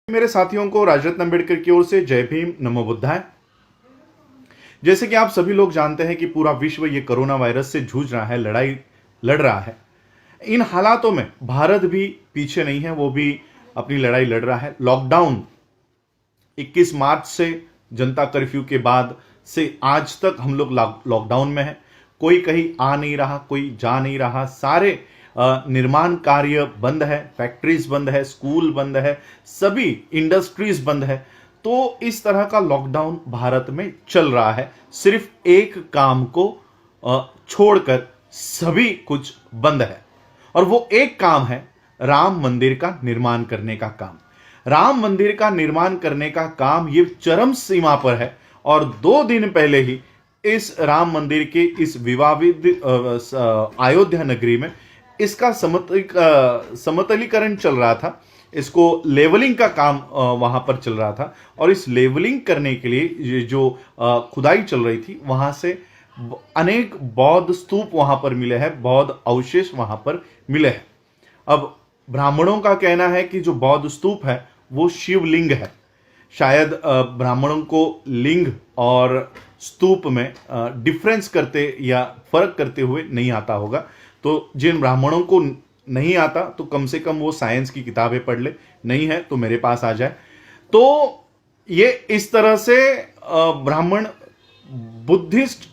मेरे साथियों को राजरत्न अम्बेडकर की ओर से जय भीम, नमो बुद्धाय। जैसे कि आप सभी लोग जानते हैं कि पूरा विश्व ये कोरोना वायरस से जूझ रहा है, लड़ाई लड़ रहा है। इन हालातों में भारत भी पीछे नहीं है, वो भी अपनी लड़ाई लड़ रहा है। लॉकडाउन 21 मार्च से जनता कर्फ्यू के बाद से आज तक हम लोग लॉकडाउन में हैं। कोई कहीं आ नहीं रहा, कोई जा नहीं रहा। सारे निर्माण कार्य बंद है, फैक्ट्रीज बंद है, स्कूल बंद है, सभी इंडस्ट्रीज बंद है। तो इस तरह का लॉकडाउन भारत में चल रहा है। सिर्फ एक काम को छोड़कर सभी कुछ बंद है, और वो एक काम है राम मंदिर का निर्माण करने का काम। राम मंदिर का निर्माण करने का काम ये चरम सीमा पर है, और 2 दिन पहले ही इस राम मंदिर के इस विवादित अयोध्या नगरी में इसका समतलीकरण चल रहा था। इसको लेवलिंग का काम वहां पर चल रहा था, और इस लेवलिंग करने के लिए ये जो खुदाई चल रही थी, वहां से अनेक बौद्ध स्तूप वहां पर मिले हैं, बौद्ध अवशेष वहां पर मिले हैं। अब ब्राह्मणों का कहना है कि जो बौद्ध स्तूप है वो शिवलिंग है। शायद ब्राह्मणों को लिंग और स्तूप में डिफरेंस करते या फर्क करते हुए नहीं आता होगा। तो जिन ब्राह्मणों को नहीं आता तो कम से कम वो साइंस की किताबें पढ़ ले, नहीं है तो मेरे पास आ जाए। तो ये इस तरह से ब्राह्मण बुद्धिस्ट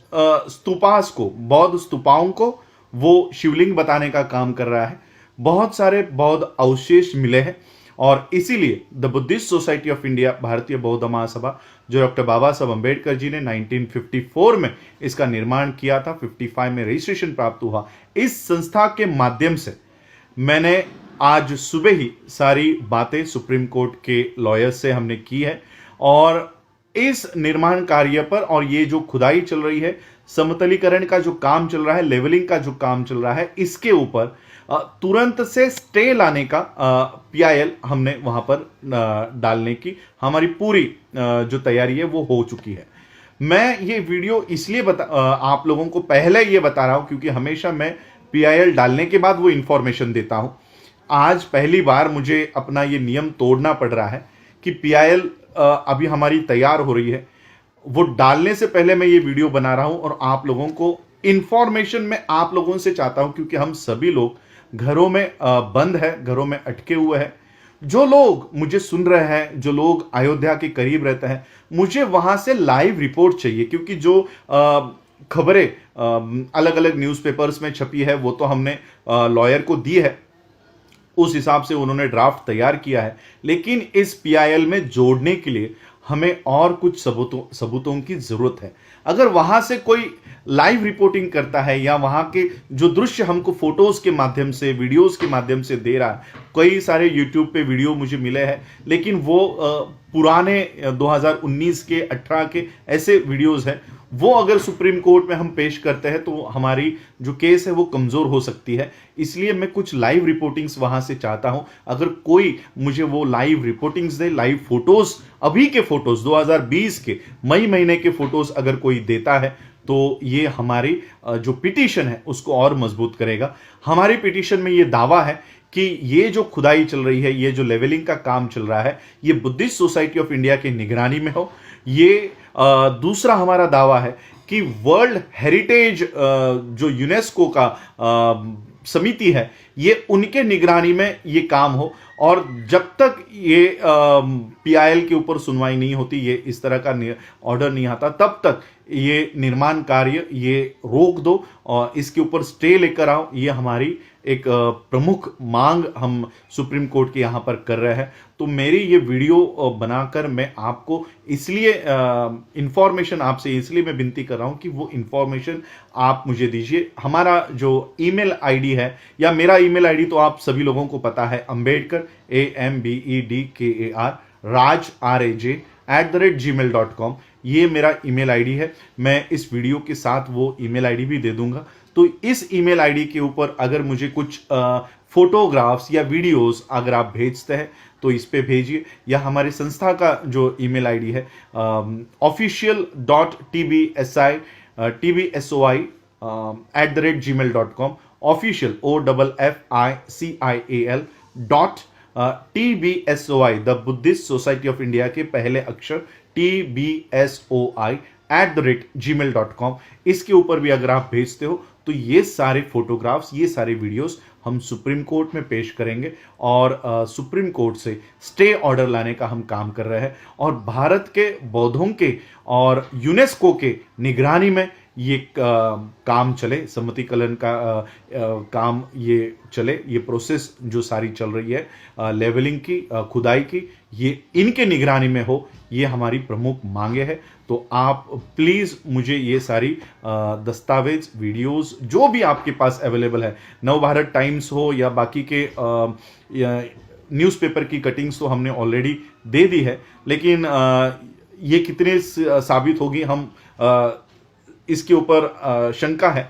स्तूपास को, बौद्ध स्तूपाओं को वो शिवलिंग बताने का काम कर रहा है। बहुत सारे बौद्ध अवशेष मिले हैं, और इसीलिए the Buddhist society of India, भारतीय बौद्ध महासभा, जो डॉक्टर बाबा साहब अम्बेडकर जी ने 1954 में इसका निर्माण किया था, 55 में रजिस्ट्रेशन प्राप्त हुआ। इस संस्था के माध्यम से मैंने आज सुबह ही सारी बातें सुप्रीम कोर्ट के लॉयर्स से हमने की है, और इस निर्माण कार्य पर और ये जो खुदाई चल रही है, समतलीकरण का जो काम चल रहा है, लेवलिंग का जो काम चल रहा है, इसके ऊपर तुरंत से स्टे लाने का पीआईएल हमने वहां पर डालने की हमारी पूरी जो तैयारी है वो हो चुकी है। मैं ये वीडियो इसलिए आप लोगों को पहले ये बता रहा हूं क्योंकि हमेशा मैं पीआईएल डालने के बाद वो इंफॉर्मेशन देता हूं। आज पहली बार मुझे अपना ये नियम तोड़ना पड़ रहा है कि पीआईएल अभी हमारी तैयार हो रही है, वो डालने से पहले मैं ये वीडियो बना रहा हूं, और आप लोगों को इंफॉर्मेशन मैं आप लोगों से चाहता हूं, क्योंकि हम सभी लोग घरों में बंद है, घरों में अटके हुए हैं। जो लोग मुझे सुन रहे हैं, जो लोग अयोध्या के करीब रहते हैं, मुझे वहां से लाइव रिपोर्ट चाहिए, क्योंकि जो खबरें अलग अलग न्यूज़पेपर्स में छपी है वो तो हमने लॉयर को दी है, उस हिसाब से उन्होंने ड्राफ्ट तैयार किया है। लेकिन इस पीआईएल में जोड़ने के लिए हमें और कुछ सबूतों की जरूरत है। अगर वहां से कोई लाइव रिपोर्टिंग करता है, या वहां के जो दृश्य हमको फोटोज के माध्यम से, वीडियोस के माध्यम से दे रहा है, कई सारे यूट्यूब पे वीडियो मुझे मिले हैं, लेकिन वो पुराने 2019 के 18 के ऐसे वीडियोस हैं, वो अगर सुप्रीम कोर्ट में हम पेश करते हैं तो हमारी जो केस है वो कमजोर हो सकती है। इसलिए मैं कुछ लाइव रिपोर्टिंग्स वहां से चाहता हूं। अगर कोई मुझे वो लाइव रिपोर्टिंग्स दे, लाइव फोटोज, अभी के फोटोज 2020 के मई महीने के फोटोज अगर कोई देता है, तो ये हमारी जो पिटीशन है उसको और मजबूत करेगा। हमारी पिटीशन में ये दावा है कि ये जो खुदाई चल रही है, ये जो लेवलिंग का काम चल रहा है, ये बुद्धिस्ट सोसाइटी ऑफ इंडिया की निगरानी में हो। ये दूसरा हमारा दावा है कि वर्ल्ड हेरिटेज जो यूनेस्को का समिति है, ये उनके निगरानी में ये काम हो, और जब तक ये पीआईएल के ऊपर सुनवाई नहीं होती, ये इस तरह का ऑर्डर नहीं आता, तब तक ये निर्माण कार्य ये रोक दो और इसके ऊपर स्टे लेकर आओ। ये हमारी एक प्रमुख मांग हम सुप्रीम कोर्ट के यहाँ पर कर रहे हैं। तो मेरी ये वीडियो बनाकर मैं आपको इसलिए इंफॉर्मेशन आपसे इसलिए मैं विनती कर रहा हूँ कि वो इंफॉर्मेशन आप मुझे दीजिए। हमारा जो ईमेल आईडी है, या मेरा ईमेल आईडी तो आप सभी लोगों को पता है, अम्बेडकर AMBEDKAR राज RAJ@gmail.com, ये मेरा ईमेल आईडी है। मैं इस वीडियो के साथ वो ईमेल आईडी भी दे दूंगा। तो इस ईमेल आईडी के ऊपर अगर मुझे कुछ फोटोग्राफ्स या वीडियोस अगर आप भेजते हैं तो इस पे भेजिए, या हमारी संस्था का जो ईमेल आईडी है official.tbsoi@gmail.com, official OFFICIAL TBSOI the Buddhist society of India के पहले अक्षर TBSOI@gmail.com, इसके ऊपर भी अगर आप भेजते हो तो ये सारे फोटोग्राफ्स, ये सारे वीडियोस हम सुप्रीम कोर्ट में पेश करेंगे और सुप्रीम कोर्ट से स्टे ऑर्डर लाने का हम काम कर रहे हैं और भारत के बौद्धों के और यूनेस्को के निगरानी में ये काम चले, सम्मतिकलन का काम ये चले, ये प्रोसेस जो सारी चल रही है लेवलिंग की, खुदाई की, ये इनके निगरानी में हो, ये हमारी प्रमुख मांगे है। तो आप प्लीज़ मुझे ये सारी दस्तावेज, वीडियोस जो भी आपके पास अवेलेबल है, नवभारत टाइम्स हो या बाकी के न्यूज़पेपर की कटिंग्स तो हमने ऑलरेडी दे दी है, लेकिन ये कितने साबित होगी हम इसके ऊपर शंका है।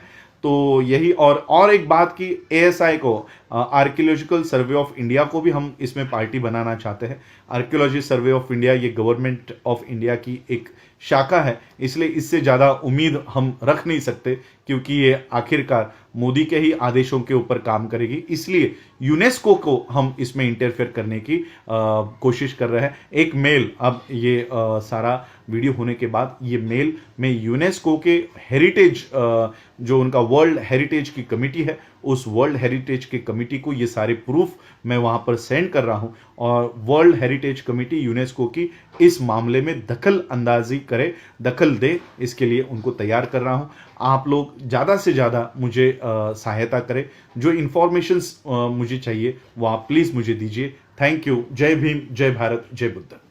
तो यही और एक बात की ASI को, आर्कियोलॉजिकल सर्वे ऑफ इंडिया को भी हम इसमें पार्टी बनाना चाहते हैं। आर्कियोलॉजी सर्वे ऑफ इंडिया ये गवर्नमेंट ऑफ इंडिया की एक शाखा है, इसलिए इससे ज़्यादा उम्मीद हम रख नहीं सकते क्योंकि ये आखिरकार मोदी के ही आदेशों के ऊपर काम करेगी, इसलिए यूनेस्को को हम इसमें इंटरफेयर करने की कोशिश कर रहे हैं। एक मेल, अब ये सारा वीडियो होने के बाद ये मेल में यूनेस्को के हेरिटेज, जो उनका वर्ल्ड हेरिटेज की कमिटी है, उस वर्ल्ड हेरिटेज की कमिटी को ये सारे प्रूफ मैं वहां पर सेंड कर रहा हूं और वर्ल्ड हेरिटेज कमिटी यूनेस्को की इस मामले में दखल अंदाजी करे, दखल दे, इसके लिए उनको तैयार कर रहा हूं। आप लोग ज़्यादा से ज़्यादा मुझे सहायता करें, जो इंफॉर्मेशंस मुझे चाहिए वो आप प्लीज़ मुझे दीजिए। Thank you. जय भीम, जय भारत, जय बुद्ध।